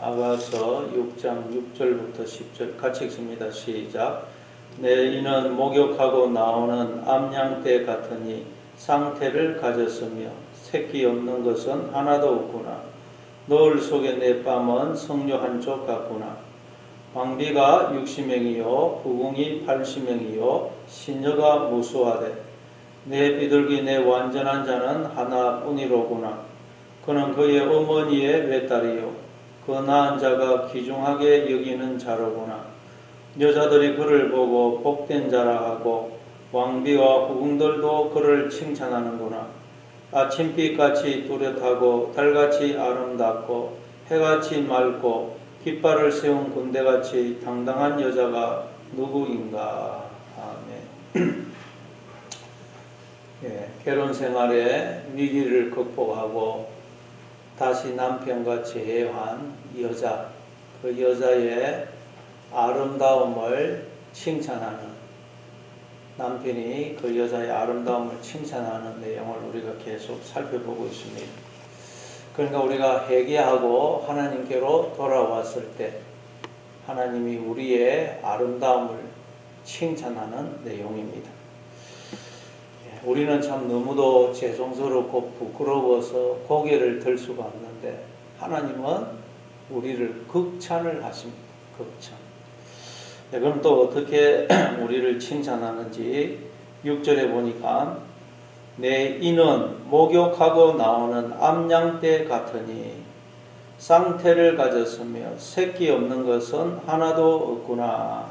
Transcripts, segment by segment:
아가서 6장 6절부터 10절 같이 읽습니다. 시작. 내 이는 목욕하고 나오는 암양떼 같으니 상태를 가졌으며 새끼 없는 것은 하나도 없구나. 노을 속에 내 뺨은 석류 한쪽 같구나. 왕비가 60명이요 후궁이 80명이요 시녀가 무수하되 내 비둘기 내 완전한 자는 하나뿐이로구나. 그는 그의 어머니의 외딸이요 그 낳은 자가 귀중하게 여기는 자로구나. 여자들이 그를 보고 복된 자라 하고 왕비와 후궁들도 그를 칭찬하는구나. 아침빛같이 뚜렷하고 달같이 아름답고 해같이 맑고 깃발을 세운 군대같이 당당한 여자가 누구인가. 아멘. 결혼 생활에 위기를 극복하고 다시 남편과 재회한 여자, 그 여자의 아름다움을 칭찬하는, 남편이 그 여자의 아름다움을 칭찬하는 내용을 우리가 계속 살펴보고 있습니다. 그러니까 우리가 회개하고 하나님께로 돌아왔을 때 하나님이 우리의 아름다움을 칭찬하는 내용입니다. 우리는 참 너무도 죄송스럽고 부끄러워서 고개를 들 수가 없는데 하나님은 우리를 극찬을 하십니다. 극찬. 그럼 또 어떻게 우리를 칭찬하는지 6절에 보니까 내 이는 목욕하고 나오는 암양떼 같으니 쌍태를 가졌으며 새끼 없는 것은 하나도 없구나.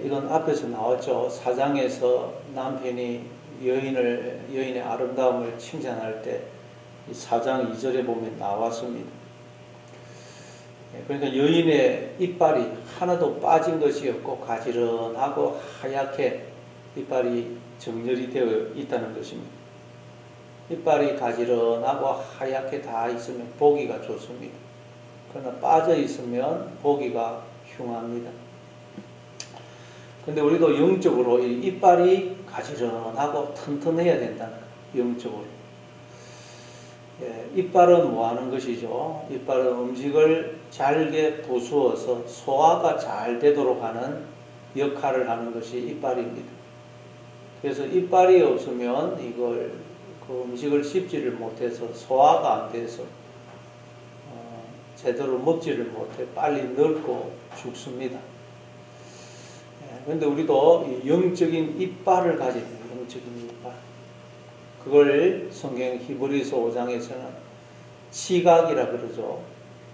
이건 앞에서 나왔죠. 4장에서 남편이 여인의 아름다움을 칭찬할 때 4장 2절에 보면 나왔습니다. 그러니까 여인의 이빨이 하나도 빠진 것이 없고 가지런하고 하얗게 이빨이 정렬이 되어 있다는 것입니다. 이빨이 가지런하고 하얗게 다 있으면 보기가 좋습니다. 그러나 빠져 있으면 보기가 흉합니다. 근데 우리도 영적으로 이 이빨이 가지런하고 튼튼해야 된다는 거예요. 영적으로. 이빨은 뭐 하는 것이죠? 이빨은 음식을 잘게 부수어서 소화가 잘 되도록 하는 역할을 하는 것이 이빨입니다. 그래서 이빨이 없으면 그 음식을 씹지를 못해서 소화가 안 돼서 제대로 먹지를 못해 빨리 늙고 죽습니다. 그런데 우리도 영적인 이빨을 가지고 있는 영적인 이빨. 그걸 성경 히브리서 5장에서는 지각이라 그러죠.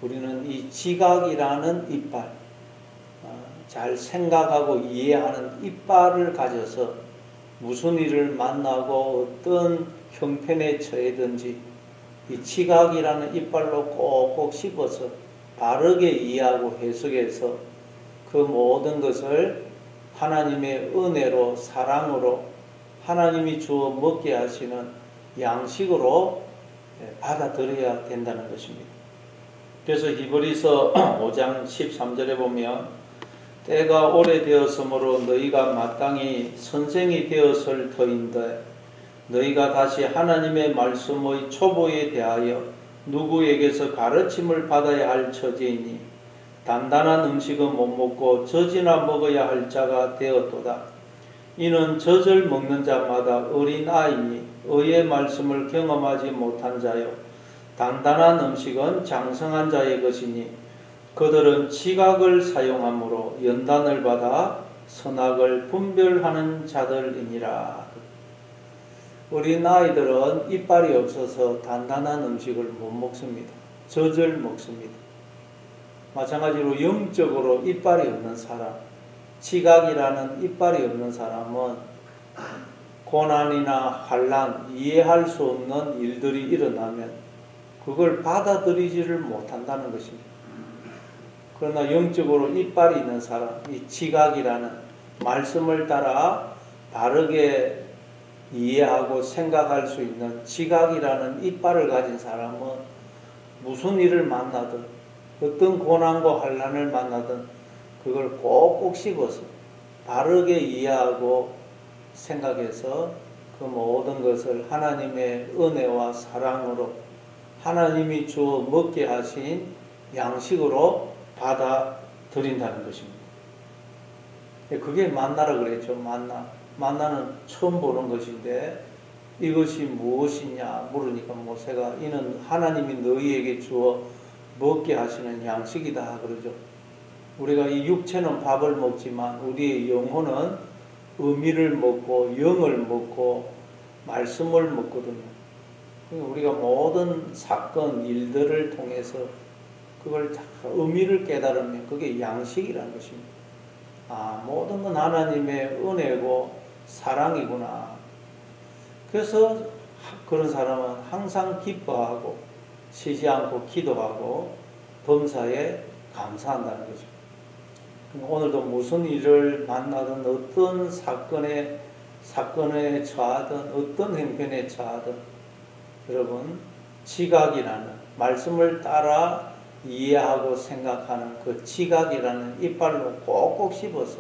우리는 이 지각이라는 이빨, 잘 생각하고 이해하는 이빨을 가져서 무슨 일을 만나고 어떤 형편에 처해든지 이 지각이라는 이빨로 꼭꼭 씹어서 바르게 이해하고 해석해서 그 모든 것을 하나님의 은혜로 사랑으로 하나님이 주어 먹게 하시는 양식으로 받아들여야 된다는 것입니다. 그래서 히브리서 5장 13절에 보면 때가 오래되었으므로 너희가 마땅히 선생이 되었을 터인데 너희가 다시 하나님의 말씀의 초보에 대하여 누구에게서 가르침을 받아야 할 처지이니 단단한 음식은 못 먹고 젖이나 먹어야 할 자가 되었도다. 이는 젖을 먹는 자마다 어린 아이니 의의 말씀을 경험하지 못한 자요 단단한 음식은 장성한 자의 것이니 그들은 지각을 사용함으로 연단을 받아 선악을 분별하는 자들이니라. 어린 아이들은 이빨이 없어서 단단한 음식을 못 먹습니다. 젖을 먹습니다. 마찬가지로 영적으로 이빨이 없는 사람, 지각이라는 이빨이 없는 사람은 고난이나 환난, 이해할 수 없는 일들이 일어나면 그걸 받아들이지를 못한다는 것입니다. 그러나 영적으로 이빨이 있는 사람, 이 지각이라는 말씀을 따라 바르게 이해하고 생각할 수 있는 지각이라는 이빨을 가진 사람은 무슨 일을 만나든 어떤 고난과 환난을 만나든 그걸 꼭꼭 씹어서 바르게 이해하고 생각해서 그 모든 것을 하나님의 은혜와 사랑으로 하나님이 주어 먹게 하신 양식으로 받아들인다는 것입니다. 그게 만나라 그랬죠. 만나는 처음 보는 것인데 이것이 무엇이냐 물으니까 모세가 이는 하나님이 너희에게 주어 먹게 하시는 양식이다 그러죠. 우리가 이 육체는 밥을 먹지만 우리의 영혼은 의미를 먹고 영을 먹고 말씀을 먹거든요. 우리가 모든 사건, 일들을 통해서 그걸 다 의미를 깨달으면 그게 양식이라는 것입니다. 모든 건 하나님의 은혜고 사랑이구나. 그래서 그런 사람은 항상 기뻐하고 쉬지 않고 기도하고 범사에 감사한다는 거죠. 오늘도 무슨 일을 만나든 어떤 사건에 처하든 어떤 형편에 처하든 여러분 지각이라는 말씀을 따라 이해하고 생각하는 그 지각이라는 이빨로 꼭꼭 씹어서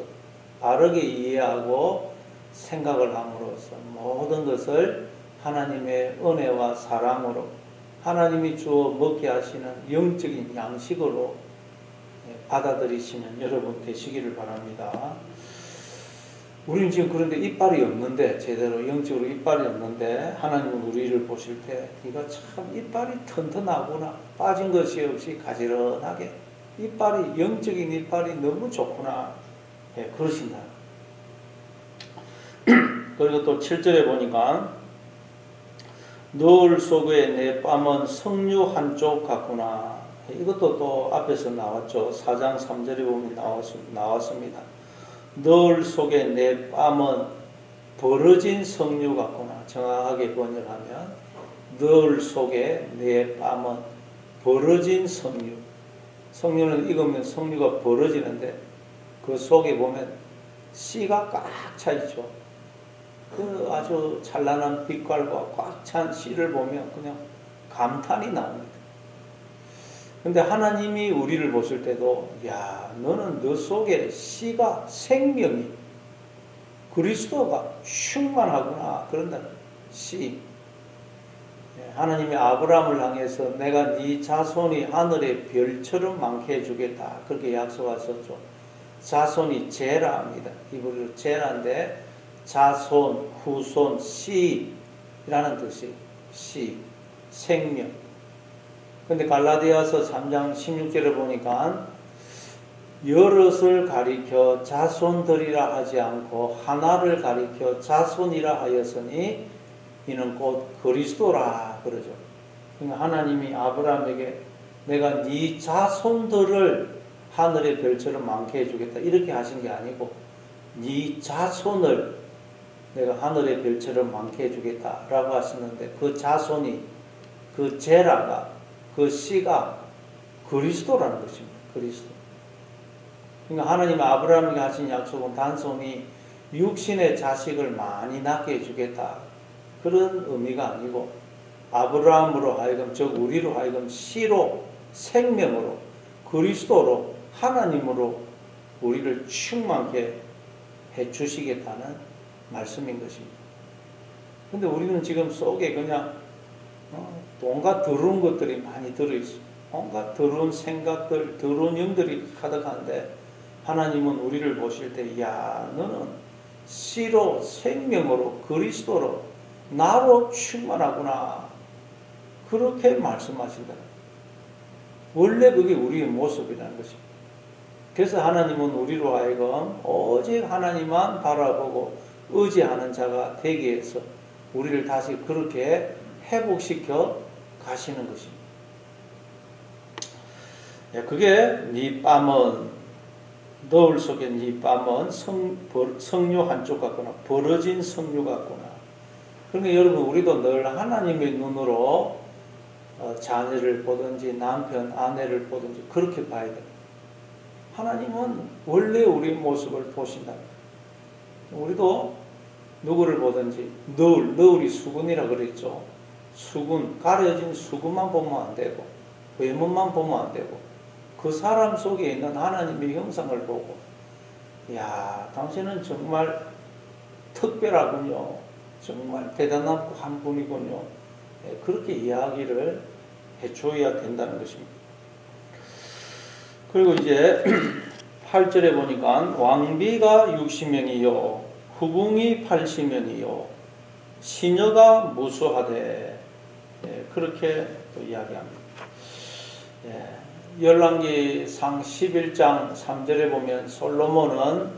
바르게 이해하고 생각을 함으로써 모든 것을 하나님의 은혜와 사랑으로 하나님이 주어 먹게 하시는 영적인 양식으로 받아들이시는 여러분 되시기를 바랍니다. 우리는 지금 그런데 이빨이 없는데 제대로 영적으로 이빨이 없는데 하나님은 우리를 보실 때 네가 참 이빨이 튼튼하구나 빠진 것이 없이 가지런하게 이빨이 영적인 이빨이 너무 좋구나 그러신다. 그리고 또 7절에 보니까 너울 속에 내 뺨은 석류 한쪽 같구나. 이것도 또 앞에서 나왔죠. 4장 3절에 보면 나왔습니다. 너울 속에 내 뺨은 벌어진 석류 같구나. 정확하게 번역하면 너울 속에 내 뺨은 벌어진 석류. 석류는 익으면 석류가 벌어지는데 그 속에 보면 씨가 꽉 차 있죠. 그 아주 찬란한 빛깔과 꽉 찬 씨를 보면 그냥 감탄이 나옵니다. 근데 하나님이 우리를 보실 때도 야 너는 너 속에 씨가 생명이 그리스도가 충만하구나 그런다는 씨. 하나님이 아브라함을 향해서 내가 네 자손이 하늘의 별처럼 많게 해주겠다 그렇게 약속하셨죠. 자손이 제라입니다. 이브리로 제라인데 자손, 후손, 씨라는 뜻이 씨, 생명. 근데 갈라디아서 3장 16절에 보니까 여럿을 가리켜 자손들이라 하지 않고 하나를 가리켜 자손이라 하였으니 이는 곧 그리스도라 그러죠. 그러니까 하나님이 아브라함에게 내가 네 자손들을 하늘의 별처럼 많게 해주겠다 이렇게 하신 게 아니고 네 자손을 내가 하늘의 별처럼 많게 해주겠다라고 하셨는데 그 자손이 그 제라가 그 씨가 그리스도라는 것입니다. 그리스도. 그러니까 하나님 아브라함에게 하신 약속은 단순히 육신의 자식을 많이 낳게 해주겠다 그런 의미가 아니고 아브라함으로 하여금 즉 우리로 하여금 씨로 생명으로 그리스도로 하나님으로 우리를 충만케 해주시겠다는 말씀인 것입니다. 근데 우리는 지금 속에 그냥 온갖 더러운 것들이 많이 들어있어. 온갖 더러운 생각들, 더러운 영들이 가득한데 하나님은 우리를 보실 때 야 너는 씨로 생명으로 그리스도로 나로 충만하구나 그렇게 말씀하신다. 원래 그게 우리의 모습이라는 것입니다. 그래서 하나님은 우리로 하여금 오직 하나님만 바라보고 의지하는 자가 되게 해서 우리를 다시 그렇게 회복시켜 가시는 것입니다. 그게 네 뺨은 너울 속에 네 뺨은 석류 한쪽 같구나 벌어진 석류 같구나. 그러니까 여러분 우리도 늘 하나님의 눈으로 자녀를 보든지 남편 아내를 보든지 그렇게 봐야 됩니다. 하나님은 원래 우리 모습을 보신다. 우리도 누구를 보든지 너울이 수군이라 그랬죠. 수군, 가려진 수군만 보면 안 되고 외모만 보면 안 되고 그 사람 속에 있는 하나님의 형상을 보고 야 당신은 정말 특별하군요. 정말 대단한 한 분이군요. 그렇게 이야기를 해줘야 된다는 것입니다. 그리고 이제 8절에 보니까 왕비가 60명이요 후궁이 80명이요 시녀가 무수하되 그렇게 또 이야기합니다. 열왕기상 11장 3절에 보면 솔로몬은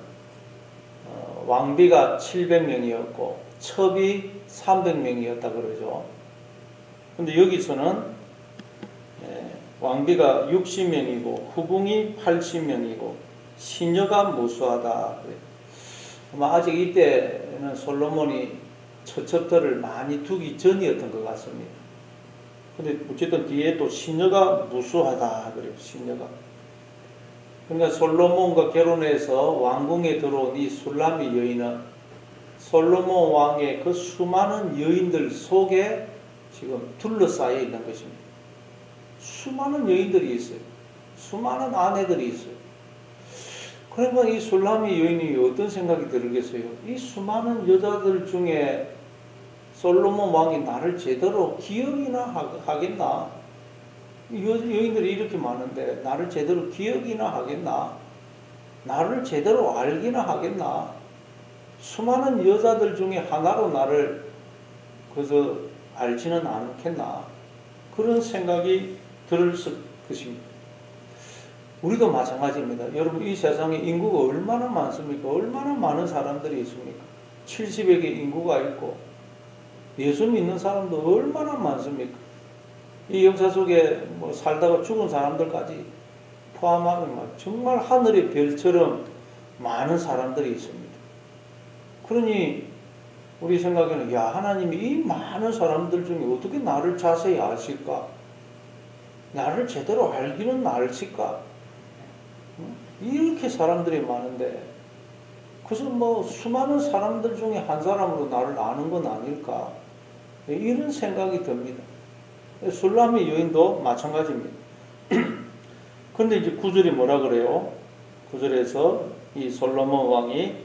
왕비가 700명이었고 첩이 300명이었다 그러죠. 근데 여기서는 왕비가 60명이고 후궁이 80명이고 시녀가 무수하다. 아마 아직 이때는 솔로몬이 처첩들을 많이 두기 전이었던 것 같습니다. 근데 어쨌든 뒤에 또 시녀가 무수하다 그래요. 시녀가. 그러니까 솔로몬과 결혼해서 왕궁에 들어온 이 술람이 여인은 솔로몬 왕의 그 수많은 여인들 속에 지금 둘러싸여 있는 것입니다. 수많은 여인들이 있어요. 수많은 아내들이 있어요. 그러면 이 술람이 여인이 어떤 생각이 들겠어요? 이 수많은 여자들 중에 솔로몬 왕이 나를 제대로 기억이나 하겠나? 여인들이 이렇게 많은데 나를 제대로 기억이나 하겠나? 나를 제대로 알기나 하겠나? 수많은 여자들 중에 하나로 나를 그래서 알지는 않겠나? 그런 생각이 들을 것입니다. 우리도 마찬가지입니다. 여러분 이 세상에 인구가 얼마나 많습니까? 얼마나 많은 사람들이 있습니까? 70억의 인구가 있고 예수 믿는 사람도 얼마나 많습니까? 이 역사 속에 뭐 살다가 죽은 사람들까지 포함하면 정말 하늘의 별처럼 많은 사람들이 있습니다. 그러니 우리 생각에는 야 하나님이 이 많은 사람들 중에 어떻게 나를 자세히 아실까? 나를 제대로 알기는 알실까? 이렇게 사람들이 많은데 그래서 뭐 수많은 사람들 중에 한 사람으로 나를 아는 건 아닐까? 이런 생각이 듭니다. 술람의 여인도 마찬가지입니다. 그런데 이제 9절이 뭐라 그래요? 9절에서 이 솔로몬 왕이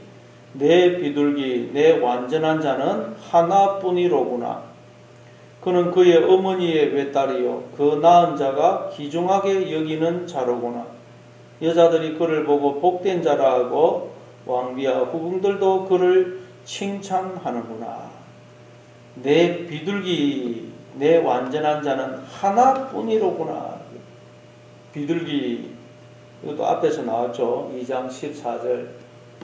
내 비둘기 내 완전한 자는 하나뿐이로구나. 그는 그의 어머니의 외딸이요 그 낳은 자가 귀중하게 여기는 자로구나. 여자들이 그를 보고 복된 자라 하고 왕비와 후궁들도 그를 칭찬하는구나. 내 비둘기 내 완전한 자는 하나뿐이로구나. 비둘기 이것도 앞에서 나왔죠. 2장 14절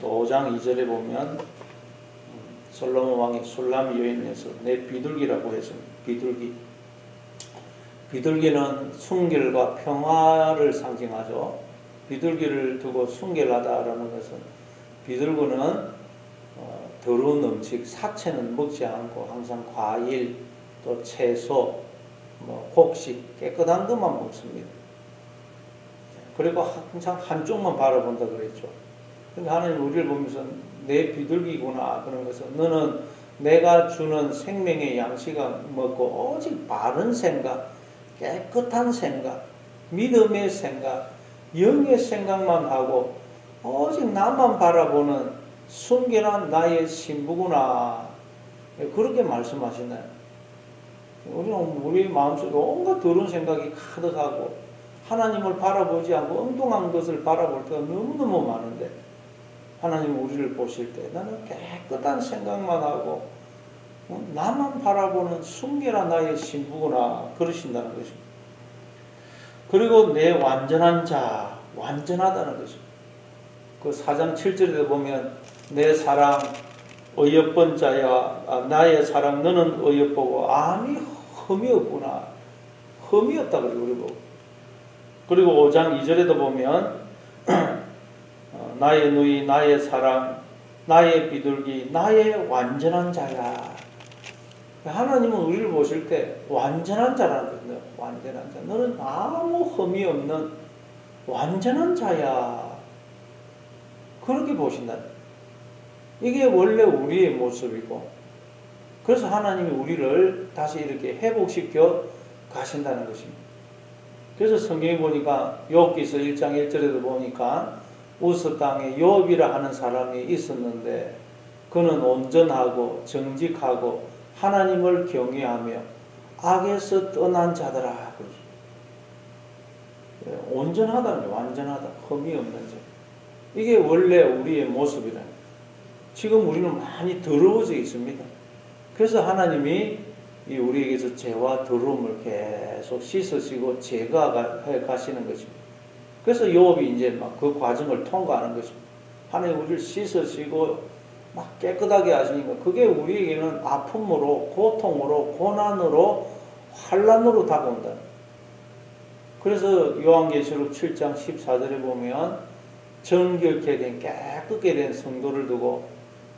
또 5장 2절에 보면 솔로몬 왕이 술람 여인에서 내 비둘기라고 했습니다. 비둘기는 순결과 평화를 상징하죠. 비둘기를 두고 순결하다라는 것은 비둘기는 더러운 음식, 사체는 먹지 않고 항상 과일, 또 채소, 곡식 깨끗한 것만 먹습니다. 그리고 항상 한쪽만 바라본다 그랬죠. 근데 하나님 우리를 보면서 내 비둘기구나 그런 것은 너는 내가 주는 생명의 양식을 먹고 오직 바른 생각, 깨끗한 생각, 믿음의 생각, 영의 생각만 하고 오직 나만 바라보는 순결한 나의 신부구나. 그렇게 말씀하시나요? 우리는 우리 마음속에 온갖 더러운 생각이 가득하고 하나님을 바라보지 않고 엉뚱한 것을 바라볼 때가 너무너무 많은데 하나님 우리를 보실 때 나는 깨끗한 생각만 하고 나만 바라보는 순결한 나의 신부구나 그러신다는 것입니다. 그리고 내 완전한 자, 완전하다는 것입니다. 그 4장 7절에 보면 내 사랑 어여쁜 자야 나의 사랑 너는 어여쁘고 아니 흠이 없구나. 흠이 없다 그래요 우리 보고. 그리고 5장 2절에도 보면 나의 누이 나의 사랑 나의 비둘기 나의 완전한 자야. 하나님은 우리를 보실 때 완전한 자라는 거예요. 완전한 자. 너는 아무 흠이 없는 완전한 자야. 그렇게 보신다. 이게 원래 우리의 모습이고 그래서 하나님이 우리를 다시 이렇게 회복시켜 가신다는 것입니다. 그래서 성경에 보니까 욥기서 1장 1절에도 보니까 우스 땅에 욥이라 하는 사람이 있었는데 그는 온전하고 정직하고 하나님을 경외하며 악에서 떠난 자더라. 온전하다는 게 완전하다. 흠이 없는 점. 이게 원래 우리의 모습이라는 거예요. 지금 우리는 많이 더러워져 있습니다. 그래서 하나님이 우리에게서 죄와 더러움을 계속 씻으시고 제거해 가시는 것입니다. 그래서 욥이 이제 막 그 과정을 통과하는 것입니다. 하나님 우리를 씻으시고 막 깨끗하게 하시니까 그게 우리에게는 아픔으로, 고통으로, 고난으로, 환난으로 다가온다. 그래서 요한계시록 7장 14절에 보면 정결케 된 깨끗게 된 성도를 두고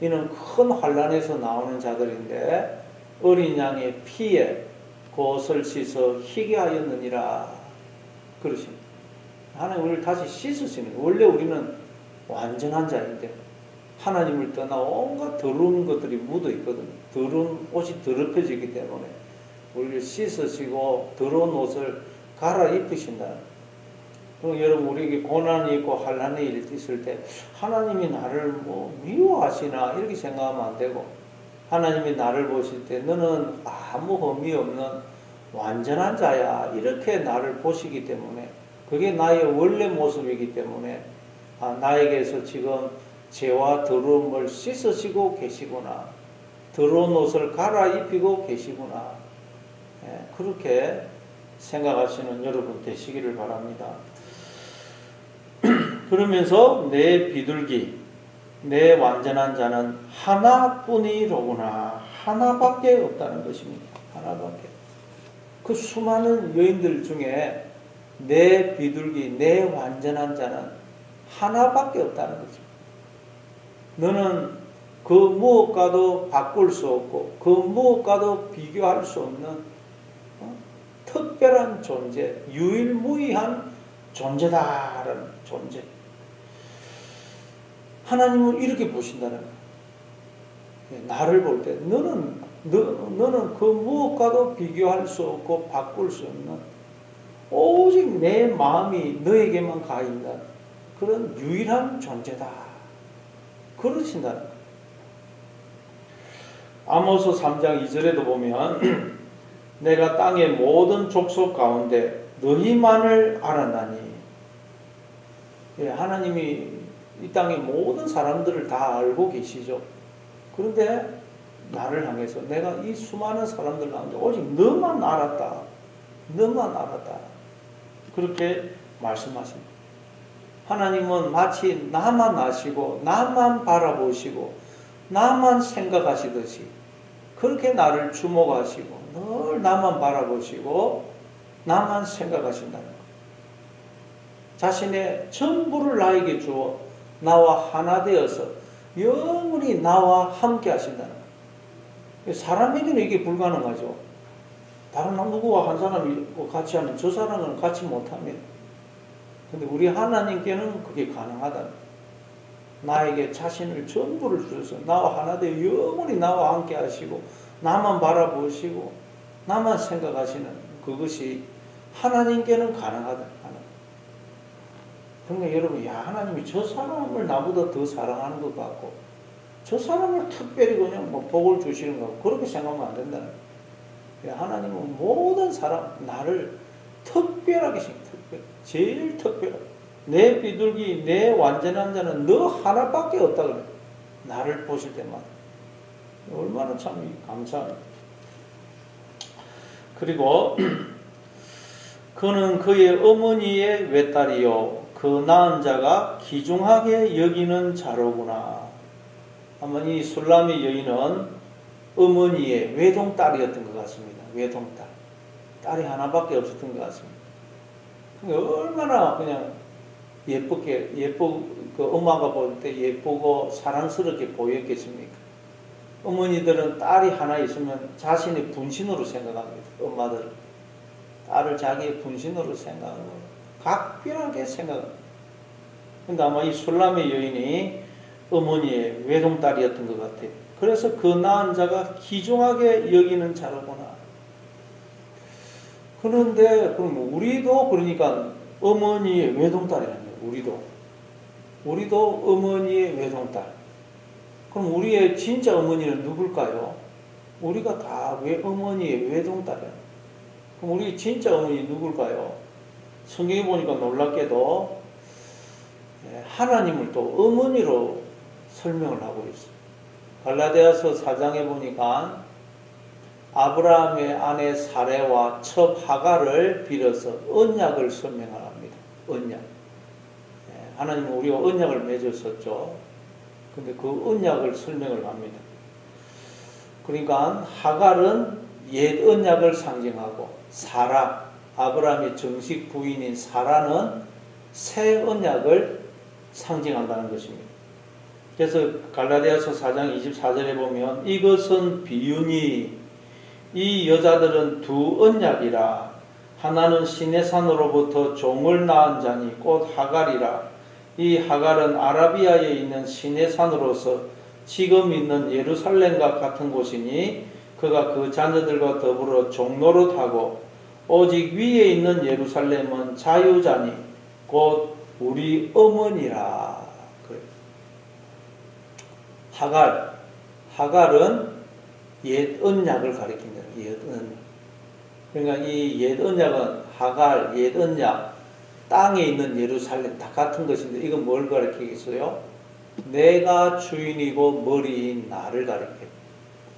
이는 큰 환난에서 나오는 자들인데 어린 양의 피에 그옷을 씻어 희게 하였느니라 그러십니다. 하나님 우리를 다시 씻으시는 거예요. 원래 우리는 완전한 자인데 하나님을 떠나 온갖 더러운 것들이 묻어 있거든요. 더러운 옷이 더럽혀지기 때문에 우리를 씻으시고 더러운 옷을 갈아입으신다. 그럼 여러분 우리에게 고난이 있고 환난이 있을 때 하나님이 나를 미워하시나 이렇게 생각하면 안 되고 하나님이 나를 보실 때 너는 아무 흠이 없는 완전한 자야 이렇게 나를 보시기 때문에 그게 나의 원래 모습이기 때문에 나에게서 지금 죄와 더러움을 씻으시고 계시구나. 더러운 옷을 갈아입히고 계시구나. 그렇게 생각하시는 여러분 되시기를 바랍니다. 그러면서 내 비둘기, 내 완전한 자는 하나뿐이로구나. 하나밖에 없다는 것입니다. 하나밖에. 그 수많은 여인들 중에 내 비둘기, 내 완전한 자는 하나밖에 없다는 거죠. 너는 그 무엇과도 바꿀 수 없고 그 무엇과도 비교할 수 없는 특별한 존재, 유일무이한 존재다라는 존재. 하나님은 이렇게 보신다는 거예요. 나를 볼 때 너는 그 무엇과도 비교할 수 없고 바꿀 수 없는 오직 내 마음이 너에게만 가 있는 그런 유일한 존재다. 그러신다는 거예요. 아모스 3장 2절에도 보면 내가 땅의 모든 족속 가운데 너희만을 알았나니. 하나님이 이 땅의 모든 사람들을 다 알고 계시죠. 그런데 나를 향해서 내가 이 수많은 사람들 가운데 오직 너만 알았다. 너만 알았다. 그렇게 말씀하십니다. 하나님은 마치 나만 아시고 나만 바라보시고 나만 생각하시듯이 그렇게 나를 주목하시고 늘 나만 바라보시고 나만 생각하신다는 것. 자신의 전부를 나에게 주어 나와 하나 되어서 영원히 나와 함께 하신다는 것. 사람에게는 이게 불가능하죠. 다른 누구와 한 사람이 같이 하면 저 사람은 같이 못합니다. 근데 우리 하나님께는 그게 가능하다. 나에게 자신을 전부를 주셔서 나와 하나 되어 영원히 나와 함께 하시고 나만 바라보시고 나만 생각하시는 그것이 하나님께는 가능하다. 그러니까 여러분, 하나님이 저 사람을 나보다 더 사랑하는 것 같고 저 사람을 특별히 그냥 복을 주시는 것 같고 그렇게 생각하면 안 된다는 거예요. 하나님은 모든 사람, 나를 특별하게 생각해요. 제일 특별하게. 내 비둘기, 내 완전한 자는 너 하나밖에 없다 그래. 나를 보실 때마다. 얼마나 참 감사합니다. 그리고 그는 그의 어머니의 외딸이요 그 낳은 자가 귀중하게 여기는 자로구나. 아마 이 술람의 여인은 어머니의 외동딸이었던 것 같습니다. 외동딸. 딸이 하나밖에 없었던 것 같습니다. 얼마나 그냥 그 엄마가 볼 때 예쁘고 사랑스럽게 보였겠습니까? 어머니들은 딸이 하나 있으면 자신의 분신으로 생각합니다. 엄마들은. 딸을 자기의 분신으로 생각하고 각별하게 생각합니다. 근데 아마 이 술람의 여인이 어머니의 외동딸이었던 것 같아요. 그래서 그 낳은 자가 귀중하게 여기는 자로구나. 그런데 그럼 우리도 그러니까 어머니의 외동딸이라는 거예요. 우리도 어머니의 외동딸. 그럼 우리의 진짜 어머니는 누굴까요? 우리가 다 어머니의 외동딸이에요. 그럼 우리 진짜 어머니 누굴까요? 성경에 보니까 놀랍게도 하나님을 또 어머니로 설명을 하고 있어요. 갈라디아서 4장에 보니까 아브라함의 아내 사레와 첩 하갈을 빌어서 언약을 설명합니다. 언약. 하나님은 우리와 언약을 맺었었죠. 근데 그 언약을 설명을 합니다. 그러니까 하갈은 옛 언약을 상징하고 사라, 아브라함의 정식 부인인 사라는 새 언약을 상징한다는 것입니다. 그래서 갈라디아서 4장 24절에 보면 이것은 비유니 이 여자들은 두 언약이라 하나는 시내산으로부터 종을 낳은 자니 곧 하갈이라 이 하갈은 아라비아에 있는 시내산으로서 지금 있는 예루살렘과 같은 곳이니 그가 그 자녀들과 더불어 종노릇하고 오직 위에 있는 예루살렘은 자유자니 곧 우리 어머니라. 그래. 하갈은 옛 언약을 가리킨다. 옛 언약. 그러니까 이 옛 언약은 하갈, 옛 언약, 땅에 있는 예루살렘 다 같은 것인데 이건 뭘 가리키겠어요? 내가 주인이고 머리인 나를 가리켜요.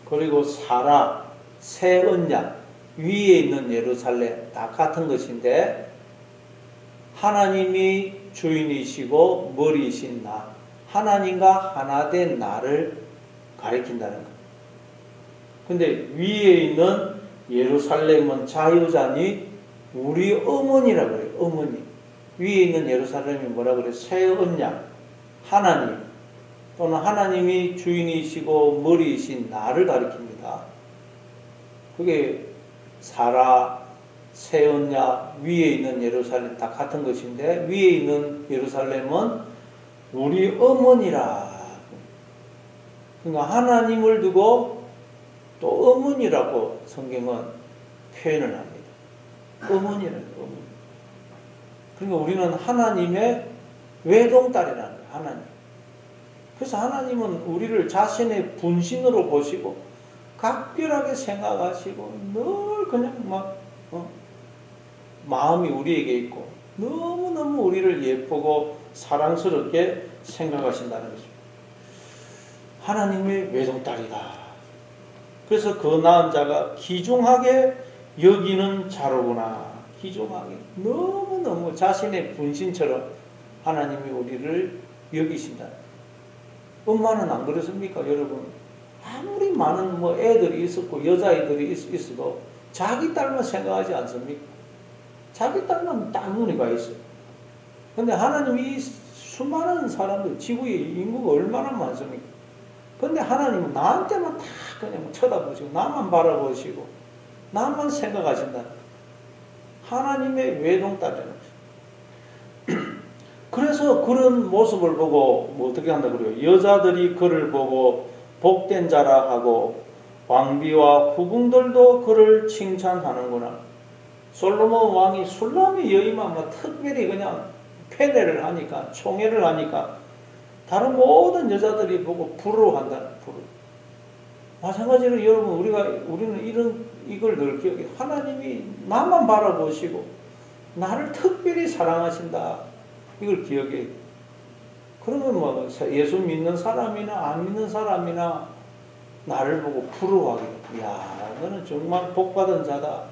그리고 사라, 새 언약, 위에 있는 예루살렘 다 같은 것인데 하나님이 주인이시고 머리이신 나, 하나님과 하나 된 나를 가리킨다는 것. 근데 위에 있는 예루살렘은 자유자니 우리 어머니라 그래요. 어머니. 위에 있는 예루살렘이 뭐라 그래요? 새 언약, 하나님 또는 하나님이 주인이시고 머리이신 나를 가리킵니다. 그게 사라, 새 언약, 위에 있는 예루살렘 다 같은 것인데 위에 있는 예루살렘은 우리 어머니라. 그러니까 하나님을 두고 또 어머니라고 성경은 표현을 합니다. 어머니라는 어머니. 그러니까 우리는 하나님의 외동딸이라는 거예요. 하나님. 그래서 하나님은 우리를 자신의 분신으로 보시고 각별하게 생각하시고 늘 그냥 마음이 우리에게 있고 너무너무 우리를 예쁘고 사랑스럽게 생각하신다는 것입니다. 하나님의 외동딸이다. 그래서 그 낳은 자가 귀중하게 여기는 자로구나. 귀중하게. 너무너무 자신의 분신처럼 하나님이 우리를 여기신다. 엄마는 안 그렇습니까, 여러분? 아무리 많은 애들이 있었고 여자애들이 있어도 자기 딸만 생각하지 않습니까? 자기 딸만 딸무늬가 있어요. 근데 하나님이 수많은 사람들, 지구에 인구가 얼마나 많습니까? 근데 하나님은 나한테만 다 그냥 쳐다보시고 나만 바라보시고 나만 생각하신다. 하나님의 외동딸이라는 거죠. 그래서 그런 모습을 보고 어떻게 한다 그래요? 여자들이 그를 보고 복된 자라 하고 왕비와 후궁들도 그를 칭찬하는구나. 솔로몬 왕이 술람의 여인만 특별히 그냥 패내를 하니까, 총애를 하니까 다른 모든 여자들이 보고 부러워한다. 부러워. 마찬가지로 여러분 우리는 이걸 늘 기억해. 하나님이 나만 바라보시고 나를 특별히 사랑하신다. 이걸 기억해. 그러면 예수 믿는 사람이나 안 믿는 사람이나 나를 보고 부러워하게 돼. 야, 너는 정말 복받은 자다.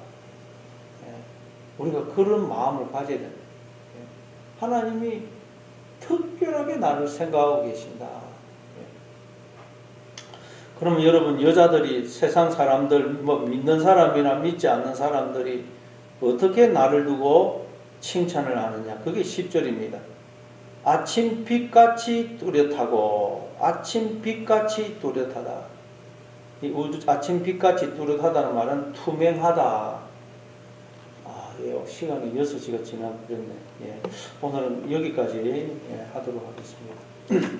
우리가 그런 마음을 가져야 된다. 하나님이 특별하게 나를 생각하고 계신다. 그러면 여러분, 여자들이 세상 사람들, 믿는 사람이나 믿지 않는 사람들이 어떻게 나를 두고 칭찬을 하느냐. 그게 10절입니다. 아침 빛같이 뚜렷하고, 아침 빛같이 뚜렷하다. 이 아침 빛같이 뚜렷하다는 말은 투명하다. 시간이 6시가 지나버렸네. 오늘은 여기까지 하도록 하겠습니다.